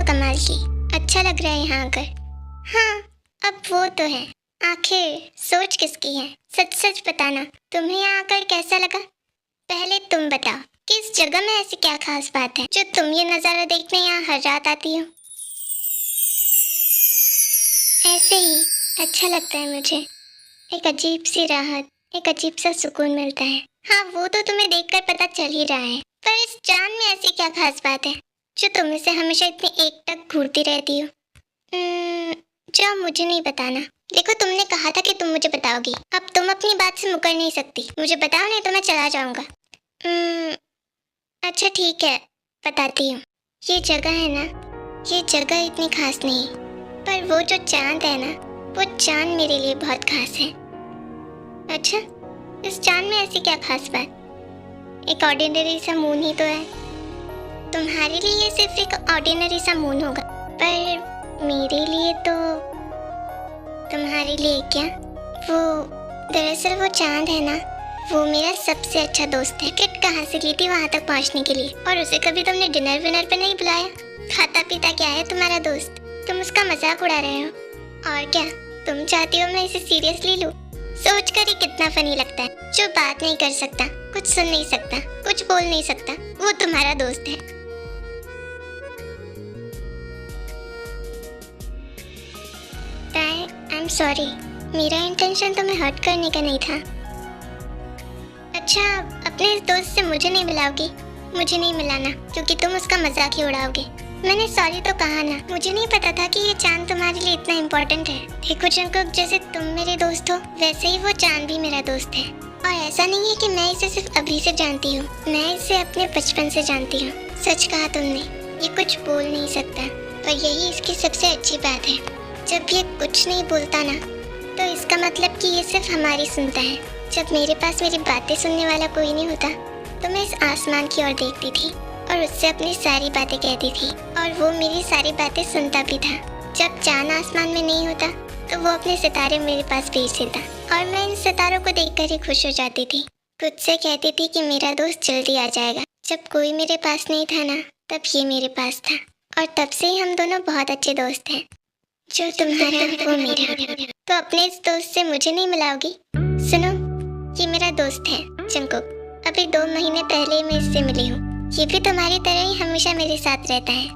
कमाल की। अच्छा लग रहा है यहाँ आकर। हाँ, अब वो तो है। आखिर सोच किसकी है? सच सच बताना, तुम्हें यहाँ आकर कैसा लगा? पहले तुम बताओ कि इस जगह में ऐसी क्या खास बात है जो तुम ये नज़ारा देखने यहाँ हर रात आती हो? ऐसे ही अच्छा लगता है मुझे। एक अजीब सी राहत, एक अजीब सा सुकून मिलता है। हाँ, वो तो तुम्हें देखकर पता चल ही रहा है। पर इस चांद में ऐसी क्या खास बात है जो तुम इसे हमेशा इतनी एकटक घूरती रहती हो? जो मुझे नहीं बताना। देखो, तुमने कहा था कि तुम मुझे बताओगी। अब तुम अपनी बात से मुकर नहीं सकती। मुझे बताओ, नहीं तो मैं चला जाऊंगा। अच्छा ठीक है, बताती हूँ। ये जगह है ना, ये जगह इतनी खास नहीं, पर वो जो चांद है ना, वो चांद मेरे लिए बहुत खास है। अच्छा, इस चांद में ऐसी क्या खास बात? एक ऑर्डिनरी सा मून ही तो है। तुम्हारे लिए ये सिर्फ एक ऑर्डिनरी सा मून होगा, पर मेरे लिए तो। तुम्हारे लिए क्या? वो दरअसल वो चांद है ना, वो मेरा सबसे अच्छा दोस्त है। टिकट कहाँ से ली थी वहाँ तक पहुँचने के लिए? और उसे कभी तुमने डिनर विनर पे नहीं बुलाया? खाता पीता क्या है तुम्हारा दोस्त? तुम उसका मजाक उड़ा रहे हो। और क्या तुम चाहती हो मैं इसे सीरियसली लूं? सोच कर ही कितना फनी लगता है। जो बात नहीं कर सकता, कुछ सुन नहीं सकता, कुछ बोल नहीं सकता, वो तुम्हारा दोस्त है। आई एम सॉरी, मेरा इंटेंशन तुम्हें हर्ट करने का नहीं था। अच्छा, अपने इस दोस्त से मुझे नहीं मिलाओगी? मुझे नहीं मिलाना, क्योंकि तुम उसका मजाक ही उड़ाओगे। मैंने सॉरी तो कहा ना, मुझे नहीं पता था कि ये चांद तुम्हारे लिए इतना इम्पोर्टेंट है। देखो जंकुक, जैसे तुम मेरे दोस्त हो, वैसे ही वो चांद भी मेरा दोस्त है। और ऐसा नहीं है कि मैं इसे सिर्फ अभी से जानती हूँ, मैं इसे अपने बचपन से जानती हूँ। सच कहा तुमने, ये कुछ बोल नहीं सकता, और यही इसकी सबसे अच्छी बात है। जब ये कुछ नहीं बोलता ना, तो इसका मतलब कि ये सिर्फ हमारी सुनता है। जब मेरे पास मेरी बातें सुनने वाला कोई नहीं होता, तो मैं इस आसमान की ओर देखती थी और उससे अपनी सारी बातें कहती थी, और वो मेरी सारी बातें सुनता भी था। जब चांद आसमान में नहीं होता, तो वो अपने सितारे मेरे पास भेज देता, और मैं इन सितारों को देखकर ही खुश हो जाती थी। खुद से कहती थी कि मेरा दोस्त जल्दी आ जाएगा। जब कोई मेरे पास नहीं था ना, तब ये मेरे पास था, और तब से ही हम दोनों बहुत अच्छे दोस्त हैं। जो तुम्हारा वो मेरा। तो अपने इस दोस्त से मुझे नहीं मिलाओगी? सुनो, ये मेरा दोस्त है जंकुक। अभी 2 महीने पहले मैं इससे मिली हूँ। ये भी तुम्हारी तरह ही हमेशा मेरे साथ रहता है।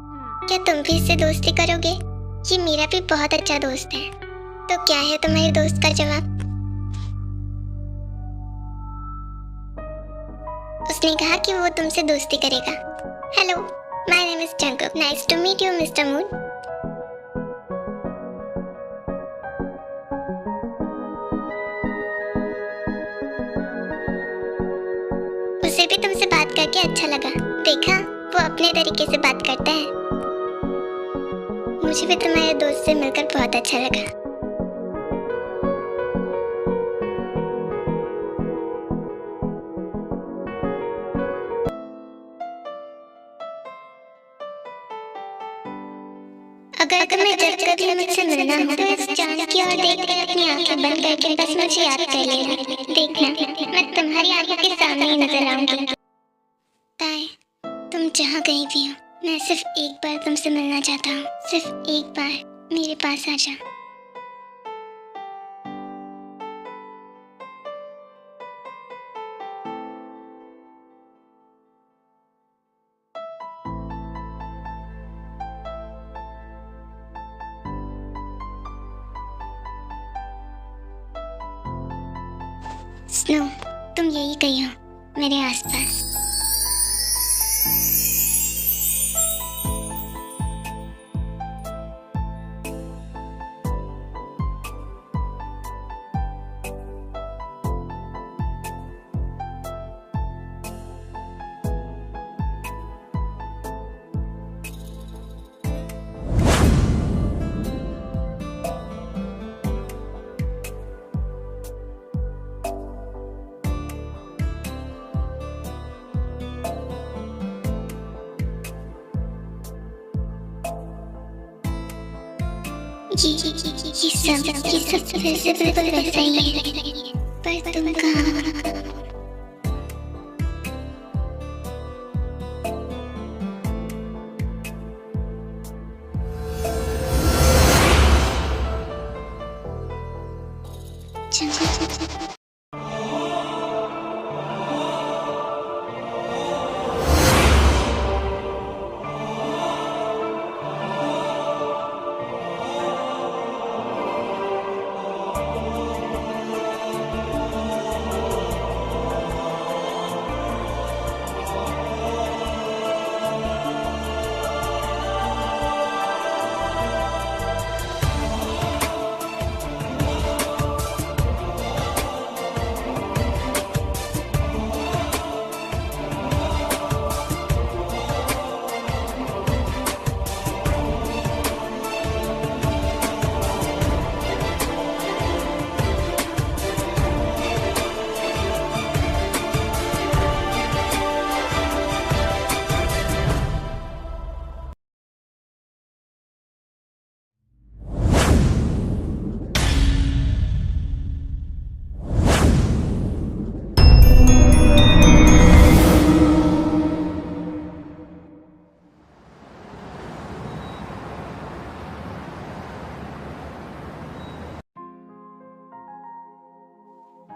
क्या तुम भी इससे दोस्ती करोगे? ये मेरा भी बहुत अच्छा दोस्त है। तो क्या है तुम्हारे दोस्त का जवाब? उसने कहा कि वो तुमसे दोस्ती करेगा। Hello, my name is Jungkook. Nice to meet you mister Moon. उसे भी तुमसे बात करके अच्छा लगा। देखा, वो अपने तरीके से बात करता है। मुझे भी तुम्हारे दोस्त से मिलकर बहुत अच्छा लगा। अगर तुम्हें जब कभी मुझसे मिलना हो, तो इस चांद की ओर देखकर अपनी आंखें बंद करके बस मुझे याद कर लेना। देखना, मैं तुम्हारी आंखों के सामने ही नजर आऊंगी। ताए, तुम जहाँ कहीं भी हो, मैं सिर्फ एक बार तुमसे मिलना चाहता हूँ। सिर्फ एक बार मेरे पास आ जा। स्नो, तुम यही कहीं हो, मेरे आसपास। ये सब वैसे बिल्कुल वैसा ही है, पर तुम कहाँ?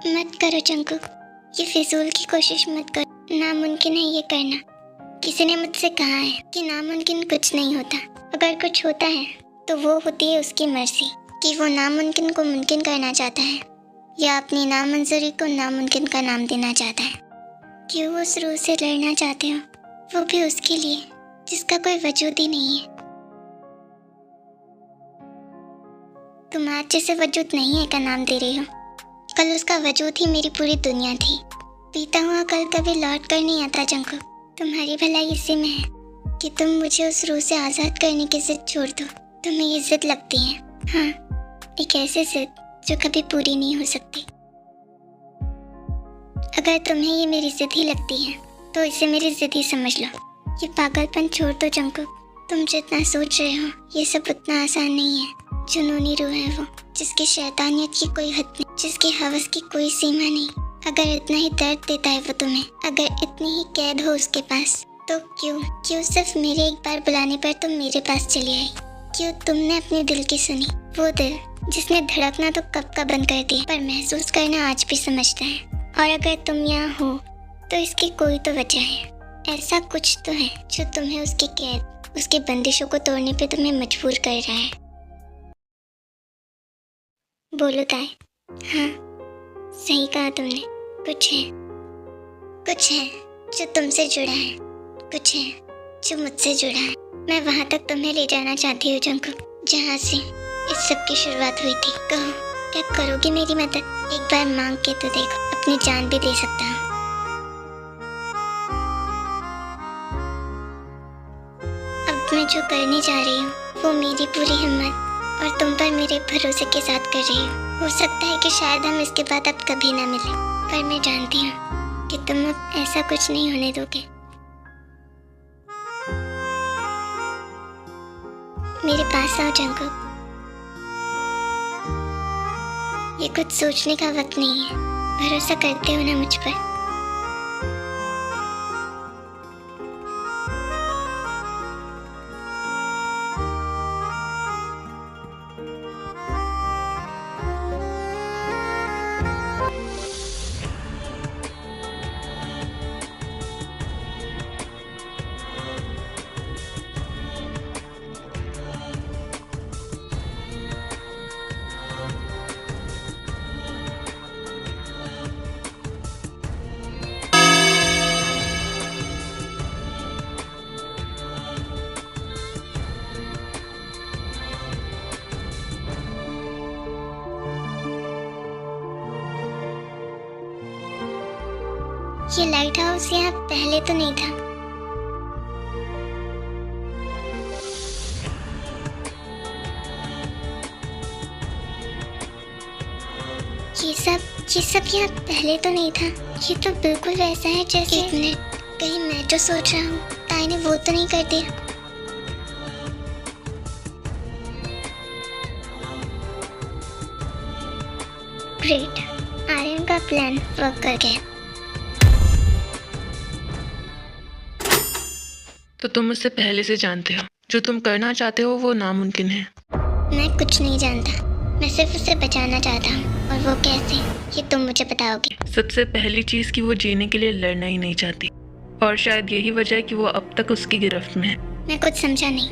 मत करो जंकुक, ये फिजूल की कोशिश मत करो। नामुमकिन है ये करना। किसी ने मुझसे कहा है कि नामुमकिन कुछ नहीं होता। अगर कुछ होता है तो वो होती है उसकी मर्जी कि वो नामुमकिन को मुमकिन करना चाहता है या अपनी नामंजूरी को नामुमकिन का नाम देना चाहता है। क्यों उस रूह से लड़ना चाहते हो, वो भी उसके लिए जिसका कोई वजूद ही नहीं है। तुम आज जिसे वजूद नहीं है का नाम दे रही हो, कल उसका वजूद ही मेरी पूरी दुनिया थी। बीता हुआ कल कभी लौट कर नहीं आता जंकुक। तुम्हारी भलाई इसी में है कि तुम मुझे उस रूह से आज़ाद करने की जिद छोड़ दो। तुम्हें ये जिद लगती है, हाँ, एक ऐसी जिद जो कभी पूरी नहीं हो सकती। अगर तुम्हें ये मेरी जिद ही लगती है तो इसे मेरी जिद ही समझ लो। ये पागलपन छोड़ दो जंकुक। तुम जितना सोच रहे हो ये सब उतना आसान नहीं है। जुनूनी रूह है वो, जिसकी शैतानियत की कोई हद नहीं, जिसकी हवस की कोई सीमा नहीं। अगर इतना ही दर्द देता है वो तुम्हें, अगर इतनी ही कैद हो उसके पास, तो क्यों सिर्फ मेरे एक बार बुलाने पर तुम मेरे पास चली आई? क्यों तुमने अपने दिल की सुनी? वो दिल जिसने धड़कना तो कब का बंद कर दिया, पर महसूस करना आज भी समझता है। और अगर तुम यहाँ हो तो इसकी कोई तो वजह है। ऐसा कुछ तो है जो तुम्हें उसकी कैद, उसकी बंदिशों को तोड़ने पे तुम्हें मजबूर कर रहा है। बोलो ताए। हाँ, सही कहा तुमने। कुछ है जो तुमसे जुड़ा है, कुछ है जो मुझसे जुड़ा है। मैं वहाँ तक तुम्हें ले जाना चाहती हूँ जंकुक, जहाँ से इस सब की शुरुआत हुई थी। कहो, क्या करोगी मेरी मदद? एक बार मांग के तो देखो, अपनी जान भी दे सकता हूँ। अब मैं जो करने जा रही हूँ वो मेरी पूरी हिम्मत और तुम पर मेरे भरोसे के साथ कर रही हूँ। हो सकता है कि शायद हम इसके बाद अब कभी ना मिले, पर मैं जानती हूँ कि तुम अब ऐसा कुछ नहीं होने दोगे। मेरे पास आओ जंकुक। ये कुछ सोचने का वक्त नहीं है। भरोसा करते हो ना मुझ पर? ये लाइट हाउस यहाँ पहले तो नहीं था। ये सब यहाँ पहले तो नहीं था। ये तो बिल्कुल वैसा है जैसे। एक मिनट, कहीं मैं जो सोच रहा हूँ ताई ने वो तो नहीं कर दिया? ग्रेट, आर्यन का प्लान वर्क कर गया। तो तुम मुझसे पहले से जानते हो जो तुम करना चाहते हो वो नामुमकिन है। मैं कुछ नहीं जानता, मैं सिर्फ उसे बचाना चाहता हूँ। और वो कैसे, ये तुम मुझे बताओगे। सबसे पहली चीज कि वो जीने के लिए लड़ना ही नहीं चाहती, और शायद यही वजह है कि वो अब तक उसकी गिरफ्त में है। मैं कुछ समझा नहीं,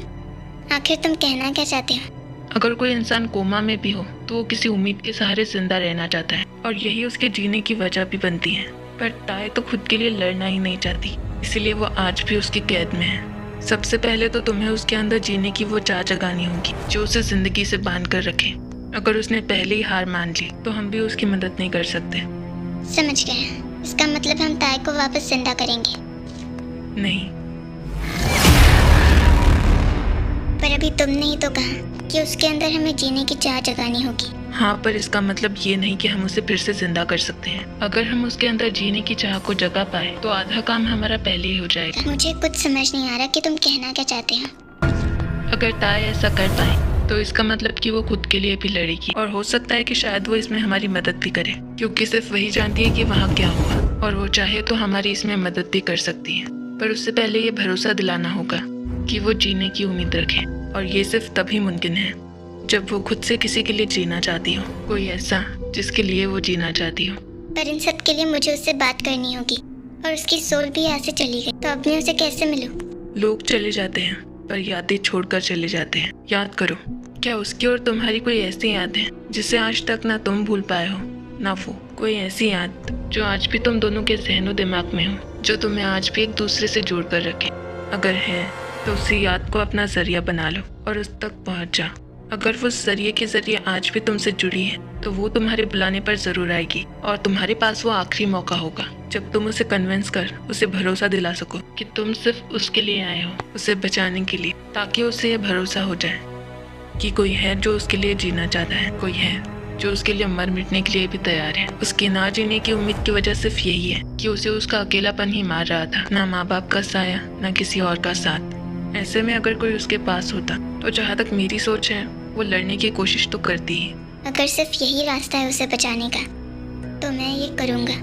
आखिर तुम कहना क्या चाहते हो? अगर कोई इंसान कोमा में भी हो तो वो किसी उम्मीद के सहारे जिंदा रहना चाहता है, और यही उसके जीने की वजह भी बनती है। पर ताए तो खुद के लिए लड़ना ही नहीं चाहती, इसलिए वो आज भी उसकी कैद में है। सबसे पहले तो तुम्हें उसके अंदर जीने की वो चाह जगानी होगी जो उसे जिंदगी से बांध कर रखे। अगर उसने पहले ही हार मान ली तो हम भी उसकी मदद नहीं कर सकते। समझ गए, इसका मतलब हम ताए को वापस जिंदा करेंगे? नहीं, पर अभी तुमने ही तो कहा कि उसके अंदर हमें जीने की चाह जगानी होगी। हाँ, पर इसका मतलब ये नहीं कि हम उसे फिर से जिंदा कर सकते हैं। अगर हम उसके अंदर जीने की चाह को जगा पाए तो आधा काम हमारा पहले ही हो जाएगा। मुझे कुछ समझ नहीं आ रहा कि तुम कहना क्या चाहते हो। अगर ताए ऐसा कर पाए तो इसका मतलब कि वो खुद के लिए भी लड़ेगी, और हो सकता है कि शायद वो इसमें हमारी मदद भी करे, क्योंकि सिर्फ वही जानती है कि वहाँ क्या हुआ, और वो चाहे तो हमारी इसमें मदद भी कर सकती है। पर उससे पहले ये भरोसा दिलाना होगा कि वो जीने की उम्मीद रखे, और ये सिर्फ तभी मुमकिन है जब वो खुद से किसी के लिए जीना चाहती हो, कोई ऐसा जिसके लिए वो जीना चाहती हो। पर इन सब के लिए मुझे उससे बात करनी होगी और उसकी सोल भी यहाँ से चली गई, तो अब मैं उसे कैसे मिलूं? लोग चले जाते हैं पर यादें छोड़कर चले जाते हैं। याद करो, क्या उसकी और तुम्हारी कोई ऐसी याद है जिसे आज तक ना तुम भूल पाए हो ना वो? कोई ऐसी याद जो आज भी तुम दोनों के ज़हनो दिमाग में हो, जो तुम्हें आज भी एक दूसरे से जोड़ कर रखे? अगर है तो उसी याद को अपना जरिया बना लो और उस तक पहुंच जाओ। अगर वो जरिए के जरिए आज भी तुमसे जुड़ी है तो वो तुम्हारे बुलाने पर जरूर आएगी और तुम्हारे पास वो आखिरी मौका होगा जब तुम उसे कन्विंस कर उसे भरोसा दिला सको कि तुम सिर्फ उसके लिए आए हो, उसे बचाने के लिए, ताकि उसे ये भरोसा हो जाए कि कोई है जो उसके लिए जीना चाहता है, कोई है जो उसके लिए मर मिटने के लिए भी तैयार है। उसके ना जीने की उम्मीद की वजह सिर्फ यही है कि उसे उसका अकेलापन ही मार रहा था, ना माँ बाप का साया, ना किसी और का साथ। ऐसे में अगर कोई उसके पास होता तो जहाँ तक मेरी सोच है वो लड़ने की कोशिश तो करती ही। अगर सिर्फ यही रास्ता है उसे बचाने का तो मैं ये करूँगा।